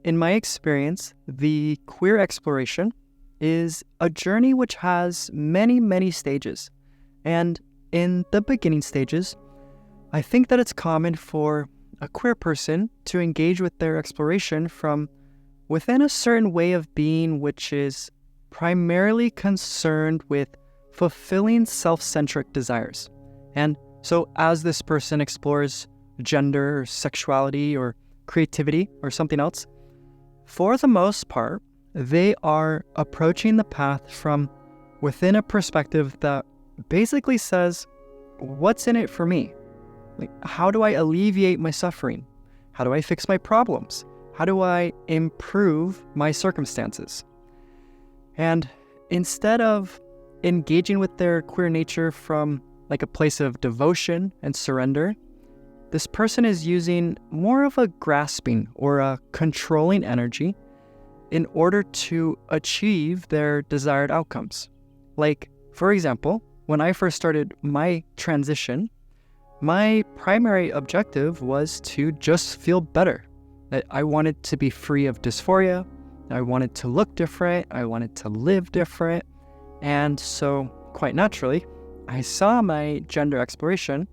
in my experience, the queer exploration is a journey which has many, many stages. And in the beginning stages, I think that it's common for a queer person to engage with their exploration from within a certain way of being, which is primarily concerned with fulfilling self-centric desires. And so as this person explores gender or sexuality or creativity or something else, for the most part, they are approaching the path from within a perspective that basically says, what's in it for me? Like, how do I alleviate my suffering? How do I fix my problems? How do I improve my circumstances? And instead of engaging with their queer nature from like a place of devotion and surrender, this person is using more of a grasping or a controlling energy in order to achieve their desired outcomes. Like, for example, when I first started my transition, my primary objective was to just feel better. That I wanted to be free of dysphoria, I wanted to look different, I wanted to live different, and so, quite naturally, I saw my gender exploration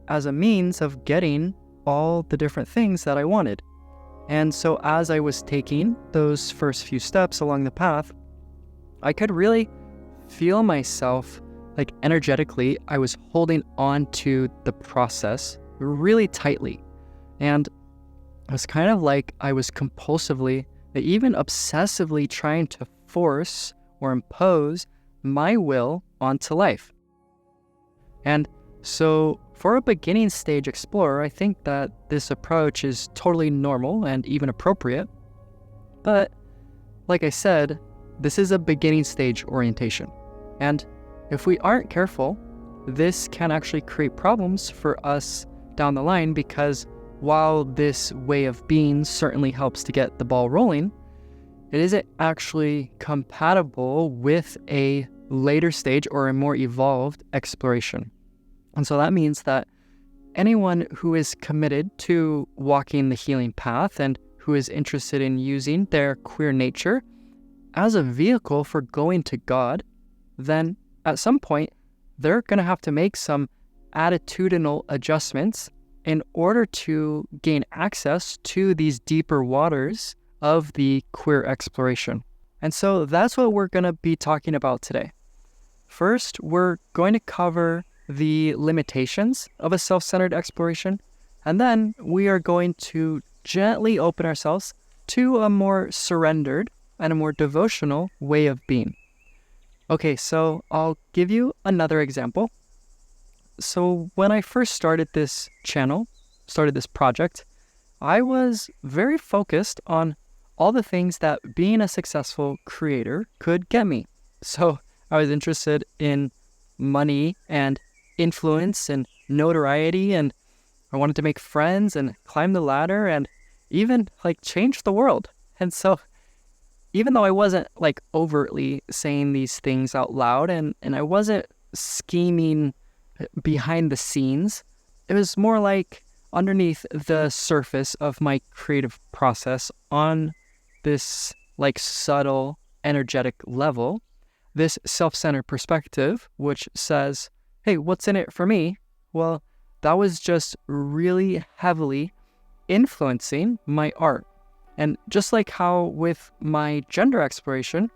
as a means of getting all the different things that I wanted. And so as I was taking those first few steps along the path, I could really feel myself, like energetically, I was holding on to the process really tightly. And it was kind of like I was compulsively, even obsessively trying to force or impose my will onto life. And so for a beginning stage explorer, I think that this approach is totally normal and even appropriate. But like I said, this is a beginning stage orientation. And if we aren't careful, this can actually create problems for us down the line, because while this way of being certainly helps to get the ball rolling, it isn't actually compatible with a later stage or a more evolved exploration. And so that means that anyone who is committed to walking the healing path and who is interested in using their queer nature as a vehicle for going to God, then at some point, they're going to have to make some attitudinal adjustments in order to gain access to these deeper waters of the queer exploration. And so that's what we're going to be talking about today. First, we're going to cover the limitations of a self-centered exploration, and then we are going to gently open ourselves to a more surrendered and a more devotional way of being. Okay, so I'll give you another example. So when I first started this channel, started this project, I was very focused on all the things that being a successful creator could get me. So I was interested in money and influence and notoriety, and I wanted to make friends and climb the ladder and even like change the world. And so even though I wasn't like overtly saying these things out loud and I wasn't scheming behind the scenes, it was more like underneath the surface of my creative process on this like subtle energetic level, this self-centered perspective, which says, hey, what's in it for me? Well, that was just really heavily influencing my art. And just like how with my gender exploration,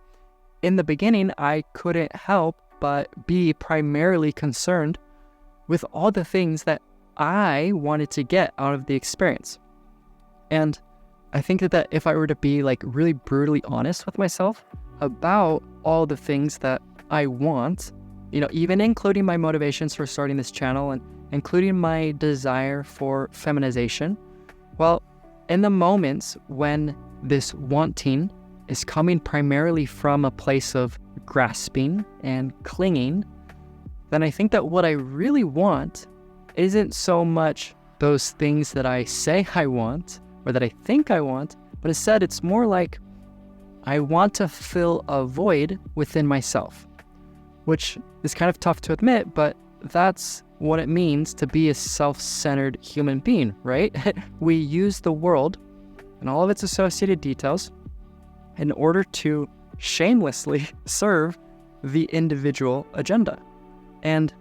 in the beginning, I couldn't help but be primarily concerned with all the things that I wanted to get out of the experience. And I think that if I were to be like really brutally honest with myself about all the things that I want, even including my motivations for starting this channel and including my desire for feminization, well, in the moments when this wanting is coming primarily from a place of grasping and clinging, then I think that what I really want isn't so much those things that I say I want or that I think I want, but instead it's more like I want to fill a void within myself, which is kind of tough to admit, but that's what it means to be a self-centered human being, right? We use the world and all of its associated details in order to shamelessly serve the individual agenda. And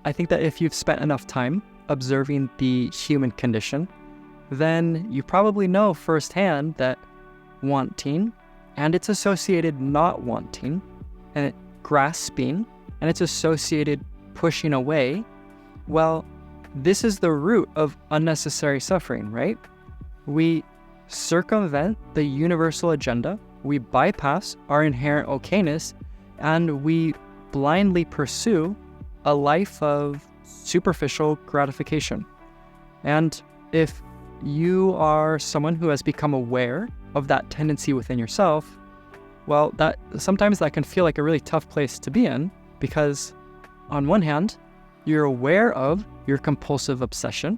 I think that if you've spent enough time observing the human condition, then you probably know firsthand that wanting and its associated not wanting and grasping and its associated pushing away, well, this is the root of unnecessary suffering, right? We circumvent the universal agenda, we bypass our inherent okayness, and we blindly pursue a life of superficial gratification. And if you are someone who has become aware of that tendency within yourself, well, sometimes that can feel like a really tough place to be in, because on one hand, you're aware of your compulsive obsession,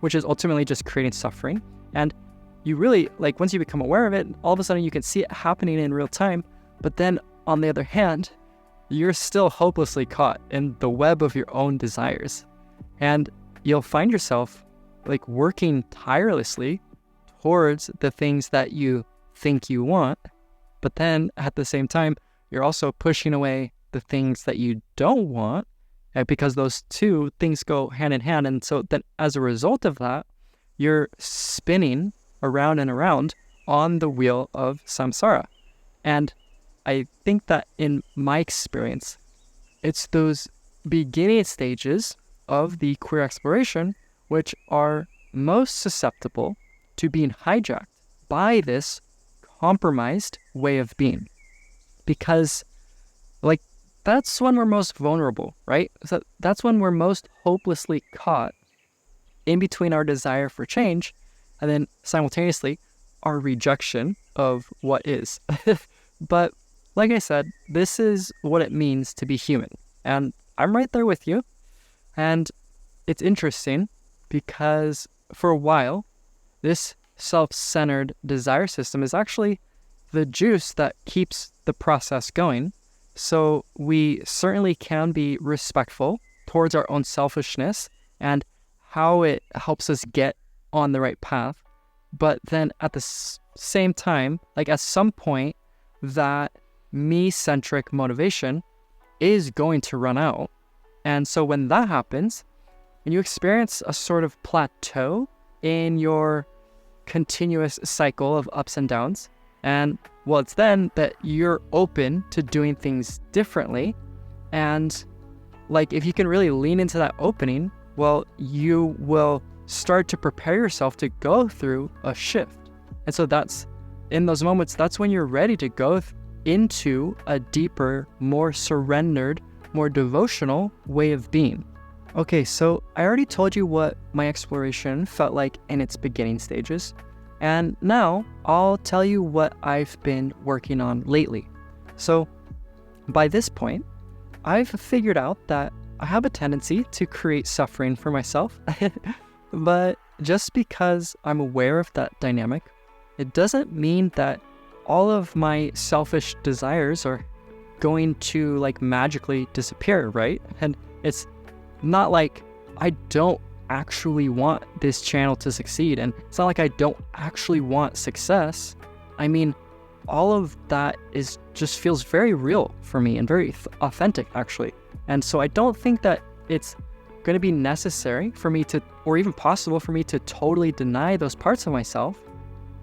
which is ultimately just creating suffering. And you really, once you become aware of it, all of a sudden you can see it happening in real time. But then on the other hand, you're still hopelessly caught in the web of your own desires. And you'll find yourself working tirelessly towards the things that you think you want. But then at the same time, you're also pushing away the things that you don't want, because those two things go hand in hand. And so then as a result of that, you're spinning around and around on the wheel of samsara. And I think that in my experience, it's those beginning stages of the queer exploration which are most susceptible to being hijacked by this compromised way of being. Because that's when we're most vulnerable, right? So that's when we're most hopelessly caught in between our desire for change and then simultaneously our rejection of what is. But like I said, this is what it means to be human. And I'm right there with you. And it's interesting because for a while, this self-centered desire system is actually the juice that keeps the process going. So we certainly can be respectful towards our own selfishness and how it helps us get on the right path. But then at the same time, at some point, that me-centric motivation is going to run out. And so when that happens, when you experience a sort of plateau in your continuous cycle of ups and downs, and well, it's then that you're open to doing things differently. And if you can really lean into that opening, well, you will start to prepare yourself to go through a shift. And so in those moments, that's when you're ready to go into a deeper, more surrendered, more devotional way of being. Okay, so I already told you what my exploration felt like in its beginning stages. And now I'll tell you what I've been working on lately. So by this point, I've figured out that I have a tendency to create suffering for myself. But just because I'm aware of that dynamic, it doesn't mean that all of my selfish desires are going to magically disappear, right? And it's not like I don't actually want this channel to succeed, and it's not like I don't actually want success. I mean, all of that just feels very real for me and very authentic, actually. And so I don't think that it's going to be necessary for me to, or even possible for me to totally deny those parts of myself,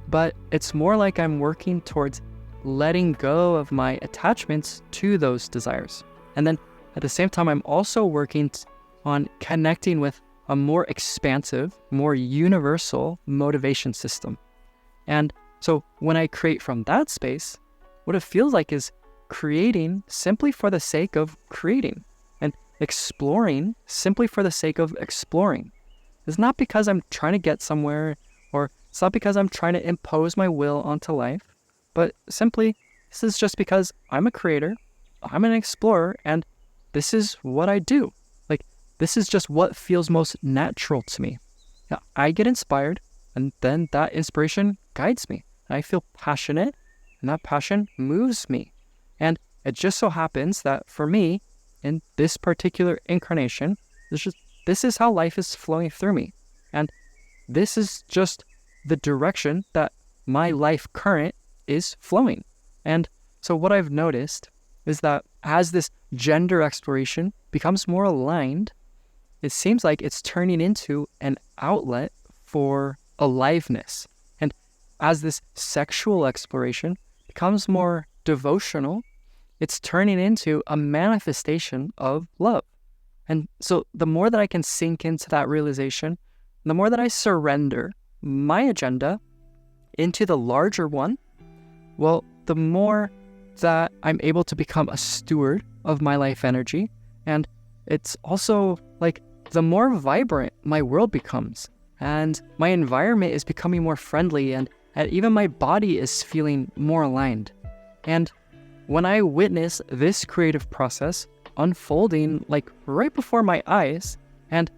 but it's more like I'm working towards letting go of my attachments to those desires. And then at the same time, I'm also working on connecting with a more expansive, more universal motivation system. And so when I create from that space, what it feels like is creating simply for the sake of creating and exploring simply for the sake of exploring. It's not because I'm trying to get somewhere, or it's not because I'm trying to impose my will onto life, but simply this is just because I'm a creator, I'm an explorer, and this is what I do. This is just what feels most natural to me. Now, I get inspired, and then that inspiration guides me. I feel passionate, and that passion moves me. And it just so happens that for me, in this particular incarnation, this is how life is flowing through me. And this is just the direction that my life current is flowing. And so what I've noticed is that as this gender exploration becomes more aligned, it seems like it's turning into an outlet for aliveness. And as this sexual exploration becomes more devotional, it's turning into a manifestation of love. And so the more that I can sink into that realization, the more that I surrender my agenda into the larger one, well, the more that I'm able to become a steward of my life energy. And it's also like the more vibrant my world becomes, and my environment is becoming more friendly, and even my body is feeling more aligned. And when I witness this creative process unfolding like right before my eyes, and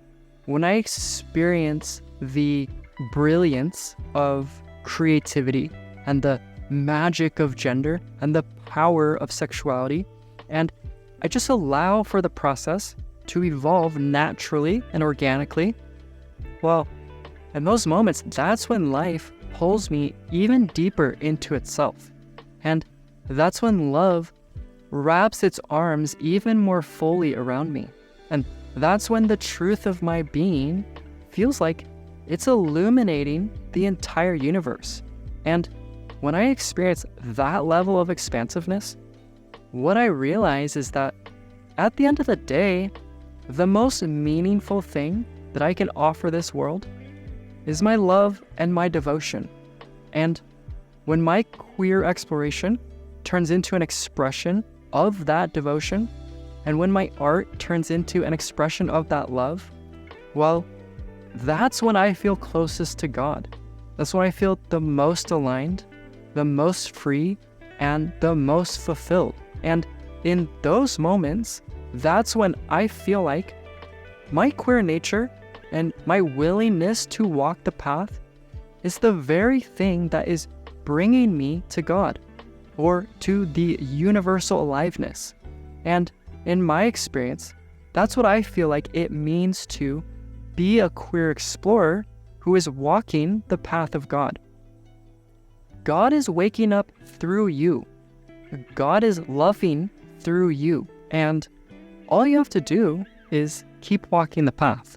when I experience the brilliance of creativity and the magic of gender and the power of sexuality, and I just allow for the process to evolve naturally and organically, well, in those moments, that's when life pulls me even deeper into itself. And that's when love wraps its arms even more fully around me. And that's when the truth of my being feels like it's illuminating the entire universe. And when I experience that level of expansiveness, what I realize is that at the end of the day, the most meaningful thing that I can offer this world is my love and my devotion. And when my queer exploration turns into an expression of that devotion, and when my art turns into an expression of that love, well, that's when I feel closest to God. That's when I feel the most aligned, the most free, and the most fulfilled. And in those moments, that's when I feel like my queer nature and my willingness to walk the path is the very thing that is bringing me to God, or to the universal aliveness. And in my experience, that's what I feel like it means to be a queer explorer who is walking the path of God. God is waking up through you. God is loving through you. And all you have to do is keep walking the path.